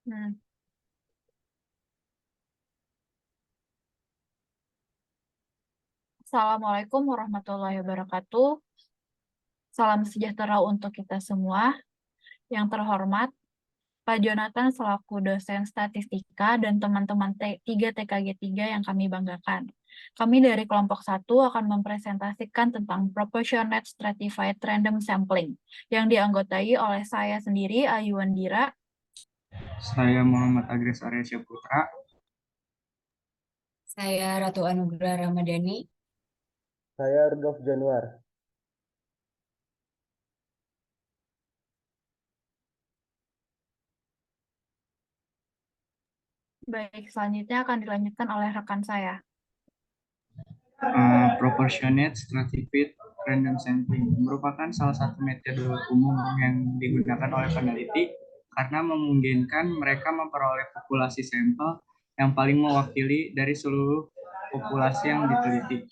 Hmm. Assalamualaikum warahmatullahi wabarakatuh. Salam sejahtera untuk kita semua. Yang terhormat, Pak Jonathan selaku dosen statistika dan teman-teman 3 TKG 3 yang kami banggakan. Kami dari kelompok 1 akan mempresentasikan tentang Proportionate Stratified Random Sampling yang dianggotai oleh saya sendiri, Ayu Wandira. Saya Muhammad Agres Arya Syahputra. Saya Ratu Anugrah Ramadhani. Saya Rudolf Januar. Baik, selanjutnya akan dilanjutkan oleh rekan saya. Proportionate Stratified Random Sampling merupakan salah satu metode umum yang digunakan oleh peneliti karena memungkinkan mereka memperoleh populasi sampel yang paling mewakili dari seluruh populasi yang diteliti,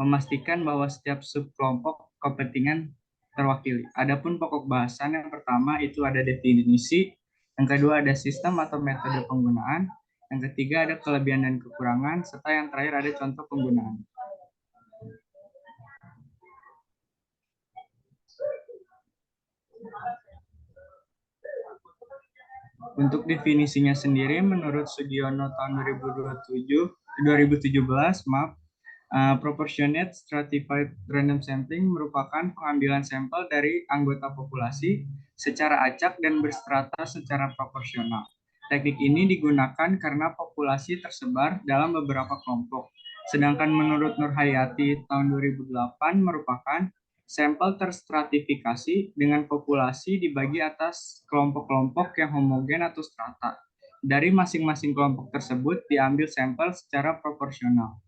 memastikan bahwa setiap subkelompok kepentingan terwakili. Adapun pokok bahasan yang pertama itu ada definisi, yang kedua ada sistem atau metode penggunaan, yang ketiga ada kelebihan dan kekurangan, serta yang terakhir ada contoh penggunaan. Untuk definisinya sendiri, menurut Sugiono tahun 2017, Proportionate Stratified Random Sampling merupakan pengambilan sampel dari anggota populasi secara acak dan berstrata secara proporsional. Teknik ini digunakan karena populasi tersebar dalam beberapa kelompok. Sedangkan menurut Nurhayati tahun 2008 merupakan sampel terstratifikasi dengan populasi dibagi atas kelompok-kelompok yang homogen atau strata. Dari masing-masing kelompok tersebut diambil sampel secara proporsional.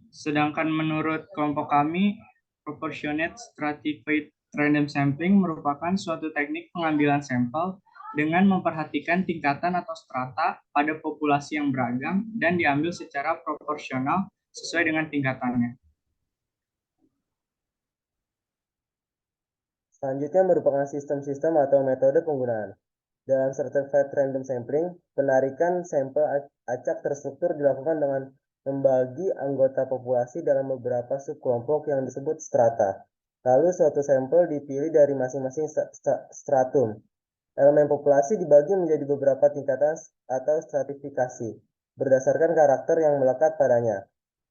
Sedangkan menurut kelompok kami, Proportionate Stratified Random Sampling merupakan suatu teknik pengambilan sampel dengan memperhatikan tingkatan atau strata pada populasi yang beragam dan diambil secara proporsional sesuai dengan tingkatannya. Selanjutnya merupakan sistem-sistem atau metode penggunaan. Dalam Stratified Random Sampling, penarikan sampel acak terstruktur dilakukan dengan membagi anggota populasi dalam beberapa subkelompok yang disebut strata. Lalu suatu sampel dipilih dari masing-masing stratum. Elemen populasi dibagi menjadi beberapa tingkatan atau stratifikasi berdasarkan karakter yang melekat padanya.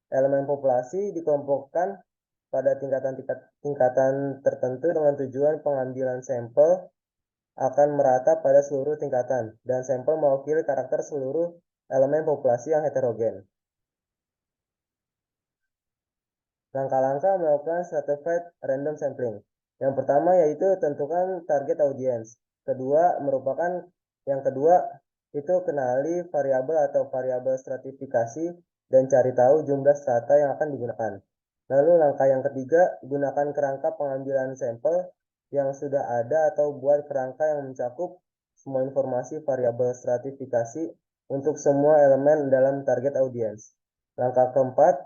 Elemen populasi dikelompokkan pada tingkatan tertentu dengan tujuan pengambilan sampel akan merata pada seluruh tingkatan, dan sampel mewakili karakter seluruh elemen populasi yang heterogen. Langkah-langkah melakukan Stratified Random Sampling. Yang pertama yaitu tentukan target audience. Yang kedua itu kenali variabel atau variabel stratifikasi dan cari tahu jumlah strata yang akan digunakan. Lalu langkah yang ketiga, gunakan kerangka pengambilan sampel yang sudah ada atau buat kerangka yang mencakup semua informasi variabel stratifikasi untuk semua elemen dalam target audience. Langkah keempat,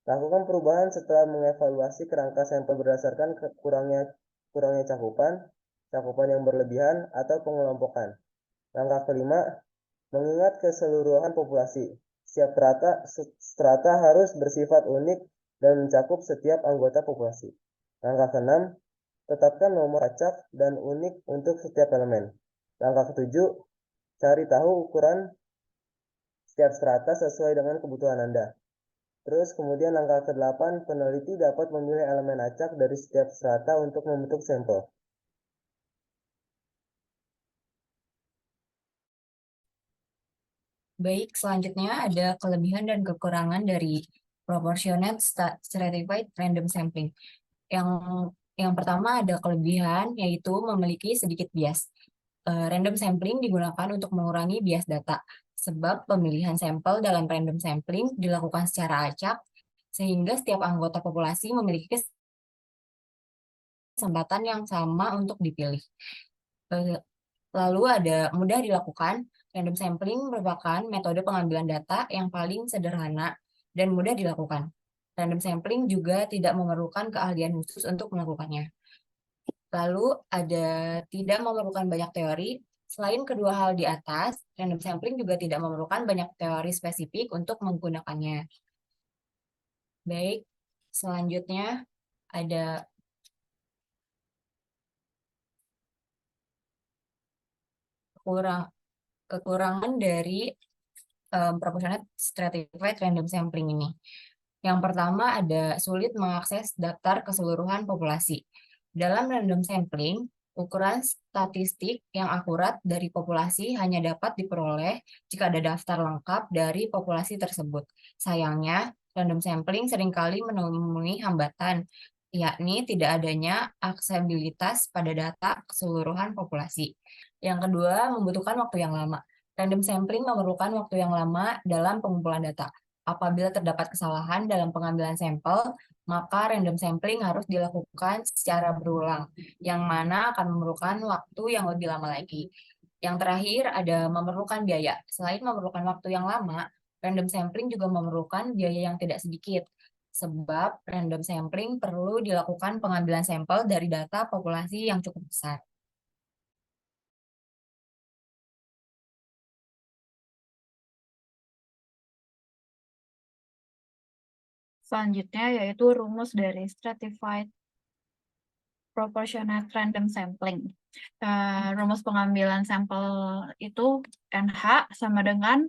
lakukan perubahan setelah mengevaluasi kerangka sampel berdasarkan kurangnya cakupan yang berlebihan atau pengelompokan. Langkah kelima, mengingat keseluruhan populasi. Setiap strata harus bersifat unik dan mencakup setiap anggota populasi. Langkah keenam, tetapkan nomor acak dan unik untuk setiap elemen. Langkah ketujuh, cari tahu ukuran setiap strata sesuai dengan kebutuhan Anda. Terus kemudian langkah ke-8, peneliti dapat memilih elemen acak dari setiap strata untuk membentuk sampel. Baik, selanjutnya ada kelebihan dan kekurangan dari Proportionate Stratified Random Sampling. Yang pertama ada kelebihan, yaitu memiliki sedikit bias. Random sampling digunakan untuk mengurangi bias data, sebab pemilihan sampel dalam random sampling dilakukan secara acak, sehingga setiap anggota populasi memiliki kesempatan yang sama untuk dipilih. Lalu ada mudah dilakukan. Random sampling merupakan metode pengambilan data yang paling sederhana dan mudah dilakukan. Random sampling juga tidak memerlukan keahlian khusus untuk melakukannya. Lalu ada tidak memerlukan banyak teori. Selain kedua hal di atas, random sampling juga tidak memerlukan banyak teori spesifik untuk menggunakannya. Baik, selanjutnya ada kekurangan dari proportionate stratified random sampling ini. Yang pertama ada sulit mengakses daftar keseluruhan populasi. Dalam random sampling, ukuran statistik yang akurat dari populasi hanya dapat diperoleh jika ada daftar lengkap dari populasi tersebut. Sayangnya, random sampling seringkali menemui hambatan, yakni tidak adanya aksesibilitas pada data keseluruhan populasi. Yang kedua, membutuhkan waktu yang lama. Random sampling memerlukan waktu yang lama dalam pengumpulan data. Apabila terdapat kesalahan dalam pengambilan sampel, maka random sampling harus dilakukan secara berulang, yang mana akan memerlukan waktu yang lebih lama lagi. Yang terakhir ada memerlukan biaya. Selain memerlukan waktu yang lama, random sampling juga memerlukan biaya yang tidak sedikit, sebab random sampling perlu dilakukan pengambilan sampel dari data populasi yang cukup besar. Selanjutnya yaitu rumus dari stratified proportionate random sampling. Rumus pengambilan sampel itu NH sama dengan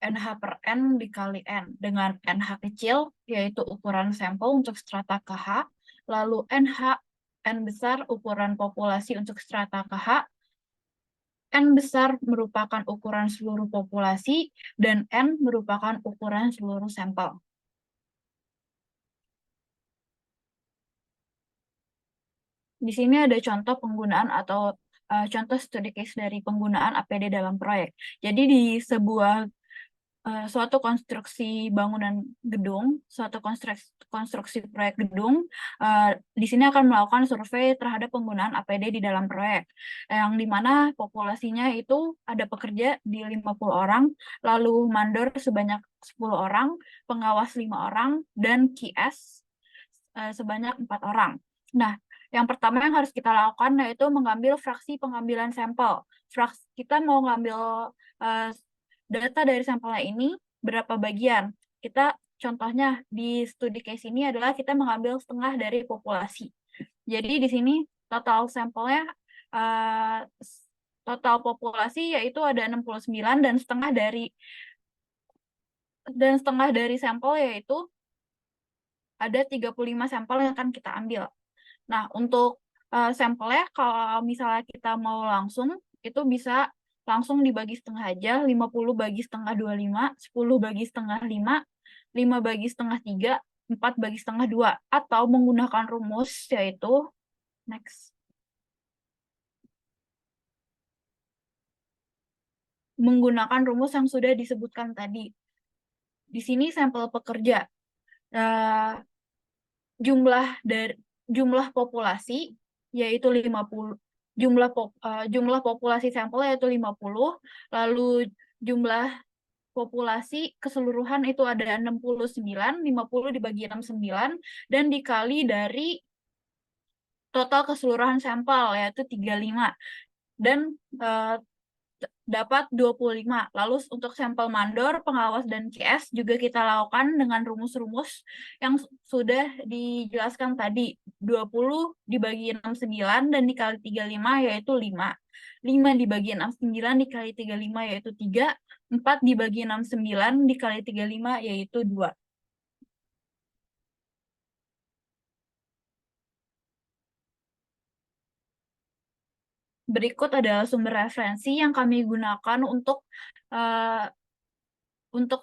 NH per N dikali N. Dengan NH kecil, yaitu ukuran sampel untuk strata KH, lalu NH, N besar ukuran populasi untuk strata KH, N besar merupakan ukuran seluruh populasi, dan N merupakan ukuran seluruh sampel. Di sini ada contoh penggunaan atau contoh studi case dari penggunaan APD dalam proyek. Jadi di suatu konstruksi bangunan gedung, suatu konstruksi proyek gedung, di sini akan melakukan survei terhadap penggunaan APD di dalam proyek, yang dimana populasinya itu ada pekerja di 50 orang, lalu mandor sebanyak 10 orang, pengawas 5 orang, dan QS sebanyak 4 orang. Nah, yang pertama yang harus kita lakukan yaitu mengambil fraksi pengambilan sampel. Kita mau ngambil data dari sampelnya ini berapa bagian. Kita contohnya di studi case ini adalah kita mengambil setengah dari populasi. Jadi di sini total sampelnya total populasi yaitu ada 69 dan setengah dari sampel yaitu ada 35 sampel yang akan kita ambil. Nah, untuk sampelnya kalau misalnya kita mau langsung, itu bisa langsung dibagi setengah aja, 50 bagi setengah 25, 10 bagi setengah 5, 5 bagi setengah 3, 4 bagi setengah 2. Atau menggunakan rumus, yaitu, next. Menggunakan rumus yang sudah disebutkan tadi. Di sini sampel pekerja. Jumlah populasi yaitu 50, jumlah populasi sampel yaitu 50, lalu jumlah populasi keseluruhan itu ada 69, 50 dibagi 69 dan dikali dari total keseluruhan sampel yaitu 35 dan dapat 25. Lalu untuk sampel mandor, pengawas, dan QS juga kita lakukan dengan rumus-rumus yang sudah dijelaskan tadi. 20 dibagi 69 dan dikali 35 yaitu 5. 5 dibagi 69 dikali 35 yaitu 3. 4 dibagi 69 dikali 35 yaitu 2. Berikut adalah sumber referensi yang kami gunakan untuk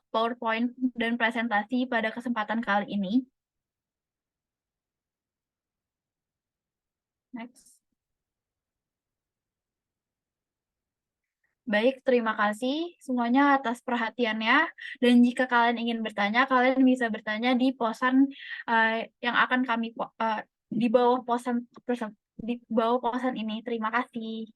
PowerPoint dan presentasi pada kesempatan kali ini. Next. Baik, terima kasih semuanya atas perhatiannya. Dan jika kalian ingin bertanya, kalian bisa bertanya di posan yang akan kami di bawah posan ini. Terima kasih.